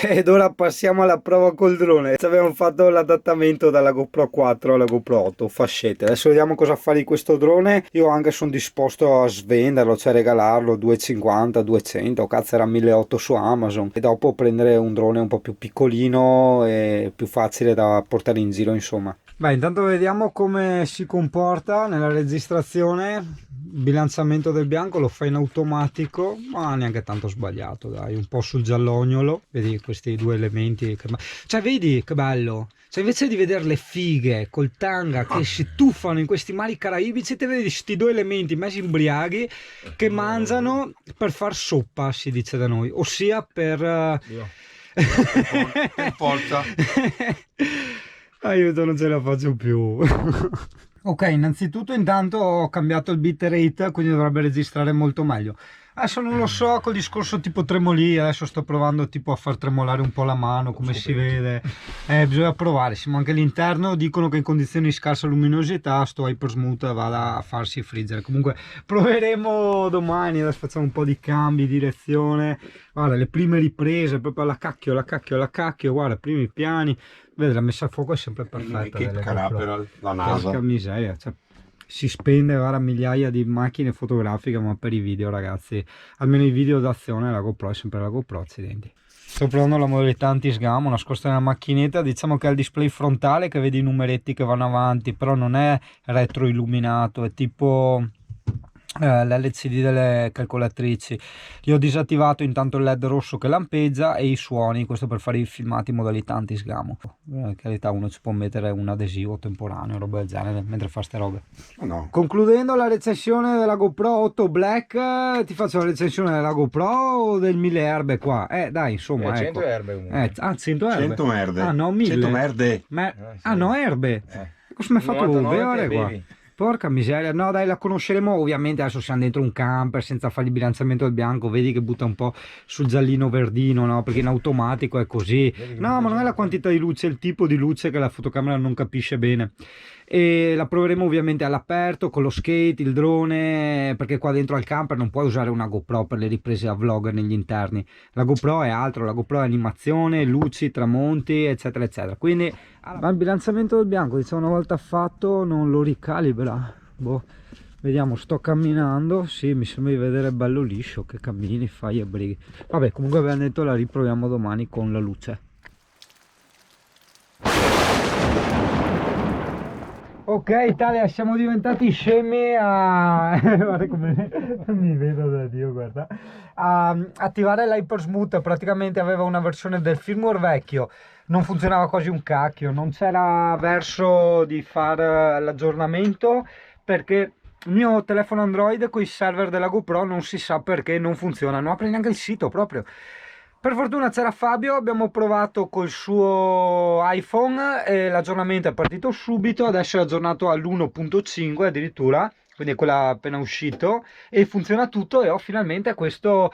Ed ora passiamo alla prova col drone. Abbiamo fatto l'adattamento dalla GoPro 4 alla GoPro 8, fascette. Adesso vediamo cosa fare di questo drone. Io anche sono disposto a svenderlo, cioè regalarlo 250, 200, cazzo era 1800 su Amazon. E dopo prendere un drone un po' più piccolino e più facile da portare in giro, insomma. Beh, intanto vediamo come si comporta nella registrazione. Il bilanciamento del bianco lo fa in automatico, ma neanche tanto sbagliato, dai, un po' sul giallognolo. Vedi questi due elementi cioè vedi che bello, cioè invece di vedere le fighe col tanga che si tuffano in questi mari caraibici, te vedi questi due elementi mezzi imbriaghi che mangiano per far soppa, si dice da noi, ossia per Per forza. aiuto, non ce la faccio più. Ok, innanzitutto intanto ho cambiato il bitrate, quindi dovrebbe registrare molto meglio. Adesso non lo so, col discorso tipo tremoli, adesso sto provando tipo a far tremolare un po' la mano, come si vede. Bisogna provare, siamo anche all'interno, dicono che in condizioni di scarsa luminosità sto Hyper Smooth vada a farsi friggere. Comunque proveremo domani, adesso facciamo un po' di cambi, direzione. Guarda, le prime riprese, proprio alla cacchio, alla cacchio, alla cacchio, guarda, primi piani. Vedi, la messa a fuoco è sempre perfetta. Che carapace la NASA. Porca miseria, cioè, si spende ora migliaia di macchine fotografiche, ma per i video, ragazzi, almeno i video d'azione, la GoPro è sempre la GoPro, accidenti. Sto provando la modalità anti-sgamo nascosta nella macchinetta. Diciamo che è il display frontale che vedi i numeretti che vanno avanti, però non è retroilluminato, è tipo l'LCD delle calcolatrici. Gli ho disattivato intanto il LED rosso che lampeggia e i suoni, questo per fare i filmati in modalità anti-sgamo. In carità uno ci può mettere un adesivo temporaneo, roba del genere, mentre fa ste robe. No. Concludendo la recensione della GoPro 8 Black, ti faccio la recensione della GoPro o del 1000 erbe qua? Dai, insomma, 100 ecco. erbe comunque. 100 erbe. 100 merde. Ah, no, 1000. 100 merde. Sì. Ah, no, erbe. Cosa mi hai fatto 99 bere che qua? bevi. Porca miseria, no dai, la conosceremo ovviamente. Adesso siamo dentro un camper senza fare il bilanciamento del bianco, vedi che butta un po' sul giallino verdino, no? Perché in automatico è così. No, ma non è la quantità di luce, è il tipo di luce che la fotocamera non capisce bene. E la proveremo ovviamente all'aperto con lo skate, il drone, perché qua dentro al camper non puoi usare una GoPro per le riprese a vlog negli interni. La GoPro è altro, la GoPro è animazione, luci, tramonti, eccetera eccetera. Quindi ma il bilanciamento del bianco, diciamo, una volta fatto non lo ricalibra. Boh, vediamo, sto camminando, sì, mi sembra di vedere bello liscio che cammini, fai e brighi. Vabbè, comunque abbiamo detto la riproviamo domani con la luce. Ok Italia, siamo diventati scemi a guarda come mi vedo da Dio, guarda, a attivare l'Hyper Smooth. Praticamente aveva una versione del firmware vecchio, non funzionava quasi un cacchio, non c'era verso di fare l'aggiornamento perché il mio telefono Android con i server della GoPro non si sa perché non funziona, non apre neanche il sito proprio. Per fortuna c'era Fabio, abbiamo provato col suo iPhone e l'aggiornamento è partito subito, adesso è aggiornato all'1.5 addirittura, quindi è quella appena uscito, e funziona tutto e ho finalmente questa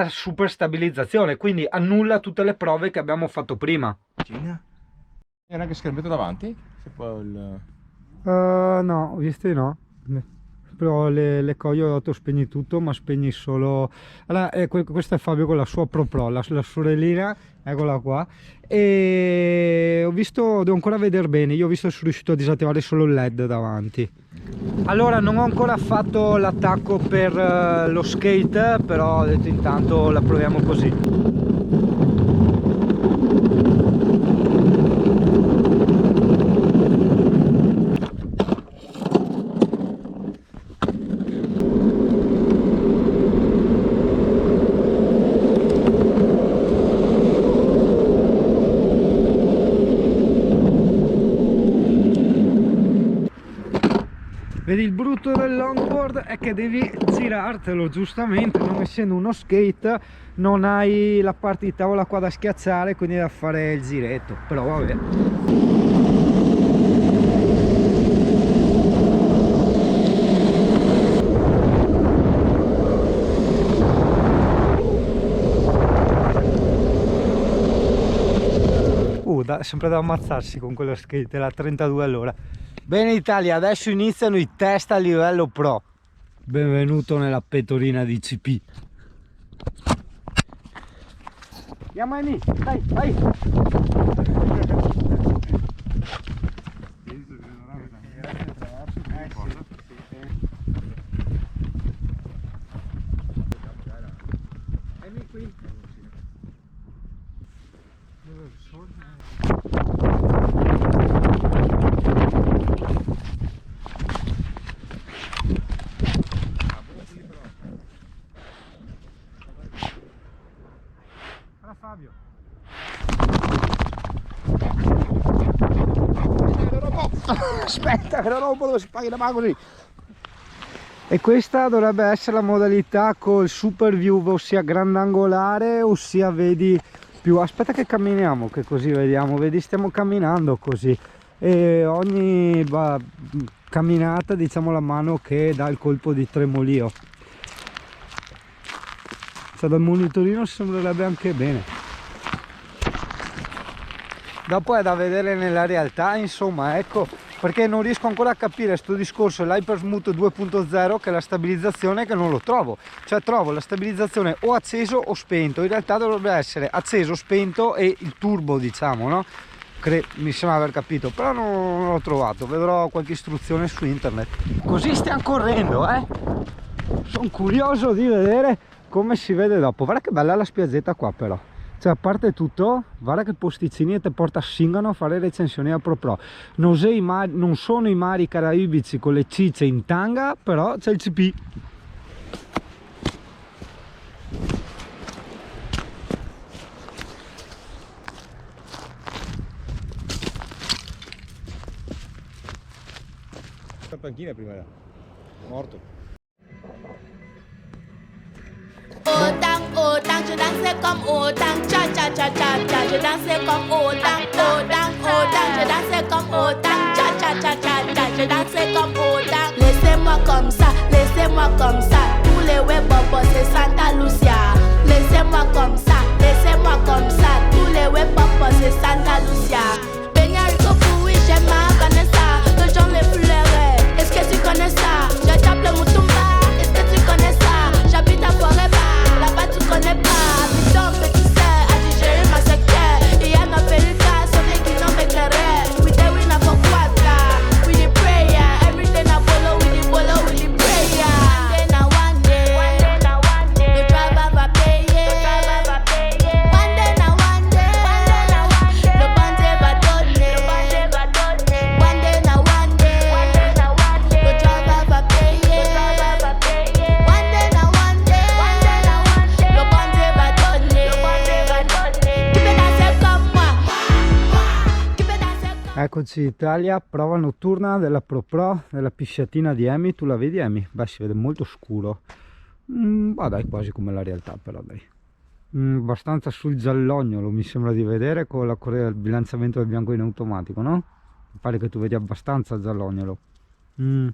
super stabilizzazione, quindi annulla tutte le prove che abbiamo fatto prima. Era anche schermetto davanti? Se poi il... No, ho visto di no. Però le coglie ho dato spegni tutto, ma spegni solo. Allora, questo è Fabio con la sua Pro, la sorellina, eccola qua. E ho visto, devo ancora vedere bene. Io ho visto che sono riuscito a disattivare solo il LED davanti. Allora, non ho ancora fatto l'attacco per lo skate, però ho detto intanto la proviamo così. Vedi, il brutto del longboard è che devi girartelo giustamente, non essendo uno skate non hai la parte di tavola qua da schiacciare, quindi da fare il giretto, però vabbè. Sempre da ammazzarsi con quello skate, la 32 all'ora. Bene Italia, adesso iniziano i test a livello pro. Benvenuto nella pettorina di CP. Chiama Amy, dai, vai. Amy qui. Fabio. Aspetta che la rompo, dove si paga la mano così. E questa dovrebbe essere la modalità col super view, ossia grandangolare, ossia vedi più. Aspetta che camminiamo, che così vediamo, vedi stiamo camminando così e ogni camminata diciamo la mano che dà il colpo di tremolio. Cioè dal monitorino sembrerebbe anche bene. Dopo è da vedere nella realtà, insomma, ecco, perché non riesco ancora a capire sto discorso l'Hypersmooth 2.0 che è la stabilizzazione, che non lo trovo. Cioè trovo la stabilizzazione o acceso o spento, in realtà dovrebbe essere acceso, spento e il turbo, diciamo, no? Mi sembra aver capito, però non l'ho trovato, vedrò qualche istruzione su internet. Così stiamo correndo, sono curioso di vedere come si vede dopo. Guarda che bella la spiazzetta qua però, cioè a parte tutto guarda che posticini e te porta a Singano a fare recensioni a Pro. Non sono i mari caraibici con le cicce in tanga, però c'è il CP. La panchina prima era morto. Otang, je dansais comme Otang, cha cha cha cha cha, je dansais comme Otang, je dansais comme Otang, cha cha cha cha cha, je dansais comme Otang. Laissez-moi comme ça, tous les web bobos c'est Santa Lucia. Laissez-moi comme ça, tous les web bobos c'est Santa Lucia. Peñalco oui, j'aime ma Vanessa, que j'en les fleurais. Est-ce que tu connais ça? Je tape le Mutumba, est-ce que tu connais ça? J'habite à Forever. Tu connais pas, putain, petit sais, à digérer ma secteur. Et y'a ma pellicule, sauver qui n'en m'éclairait. We there, we not for quata. We the prayer, every day na bolo, we the prayer. One day, le driver va payer. One day, le bandit va donner. One day, le driver va payer. One day, Eccoci Italia, prova notturna della Pro della pisciatina di Amy. Tu la vedi Amy? Beh, si vede molto scuro, ma dai, quasi come la realtà, però dai, abbastanza sul giallognolo mi sembra di vedere con il bilanciamento del bianco in automatico, no? Mi pare che tu vedi abbastanza giallognolo, quel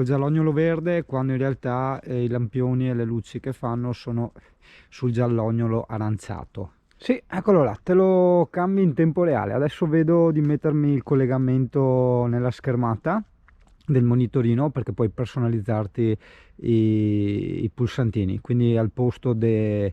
giallognolo verde, quando in realtà i lampioni e le luci che fanno sono sul giallognolo aranciato. Sì, eccolo là, te lo cambi in tempo reale. Adesso vedo di mettermi il collegamento nella schermata del monitorino, perché puoi personalizzarti i pulsantini, quindi al posto della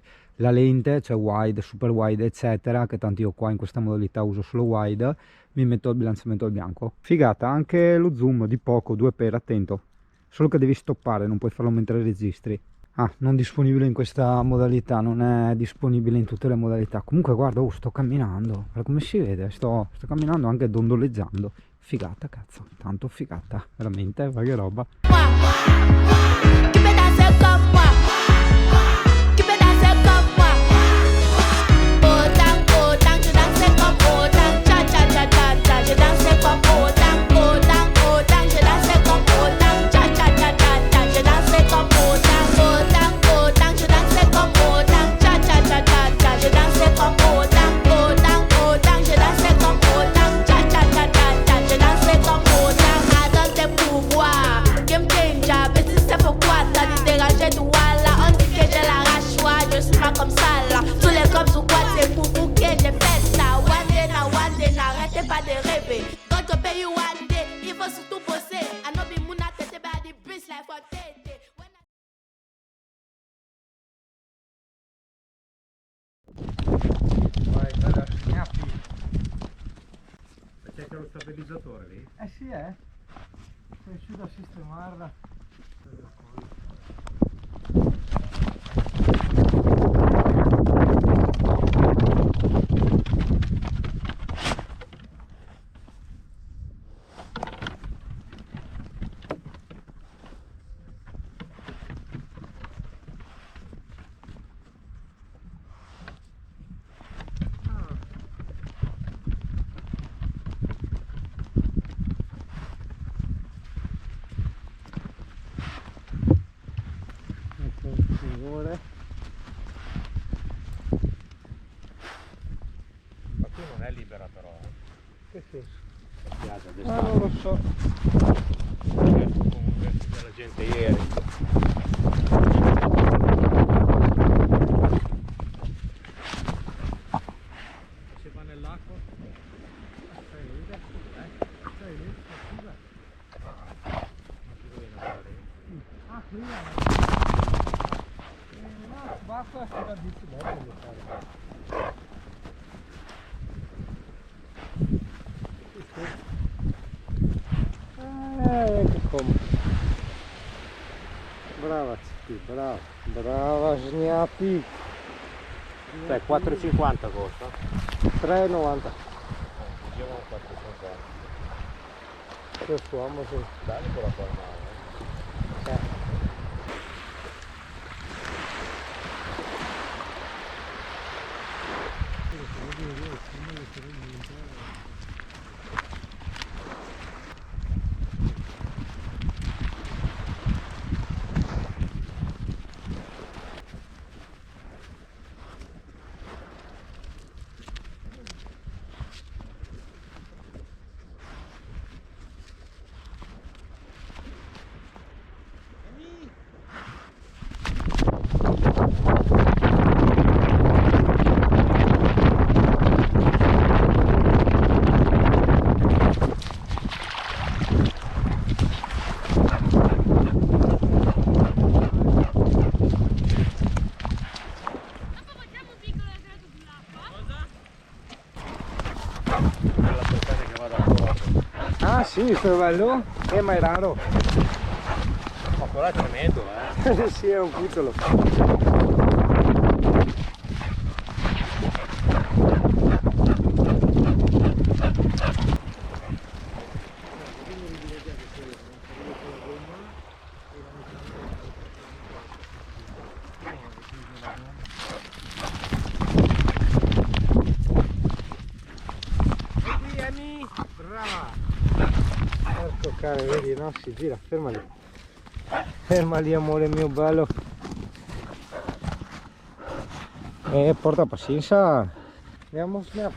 lente, cioè wide, super wide eccetera, che tanto io qua in questa modalità uso solo wide, mi metto il bilanciamento al bianco. Figata, anche lo zoom di poco, 2x, attento, solo che devi stoppare, non puoi farlo mentre registri. Ah, non disponibile in questa modalità, non è disponibile in tutte le modalità. Comunque guarda, sto camminando, guarda come si vede, sto camminando anche dondoleggiando. Figata, cazzo, tanto figata, veramente, ma che roba. c'è anche lo stabilizzatore lì? Eh sì, sono riuscito a sistemarla. Signore, Ma qui non è libera però. che senso? Spiaggia Non lo so. Comunque la gente ieri. Si va nell'acqua? Stai lì adesso, stai lì, scusa. Ah, qui no, basta lasciare di dopo devo fare. Che comodo. Brava Cipi, brava, brava Sgnappi. Cioè 4,50 costa. 3,90. Dicevano 450. Che su Amazon. Dai con la palmare. Ah sì, questo è bello? Ma è raro. Ma quello è tremendo, Sì, è un cucciolo. Brava! Porco cane, vedi, no? Si gira, fermali. Fermali, amore mio bello. Porta pazienza. Andiamo, snap.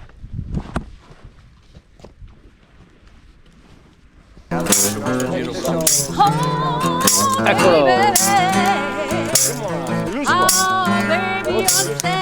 Eccolo! Oh, baby, I'm